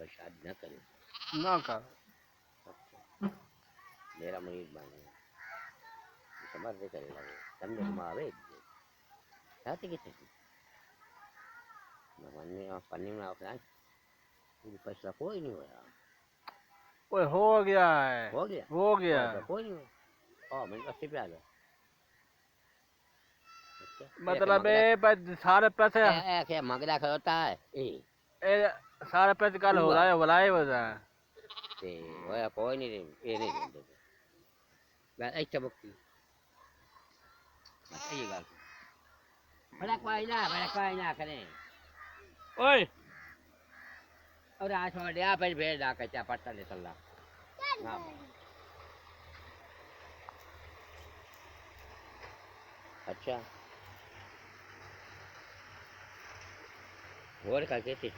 शादी न करे ना कर मेरा मरीज बन गया समझ से करेगा वो समझ में आवे शादी कितने भगवान ने पन्नी में अपना फैसला कोई नहीं हुआ ओए हो गया है हो गया फैसला कोई नहीं हुआ मेरे पास पे आ गया मतलब ए सारे पैसे क्या मंगदा खड़ोता है ए सारे पैसे कल हो रहा है बुलाए हो रहा है ते होया कोई नहीं ये नहीं देंगे मैं एक चबकती बस ये गल बड़ा कोई ना करें ओए और आज छोड़ दिया फिर भेज दा कच्चा पत्ता ले चला हां अच्छा और का कहते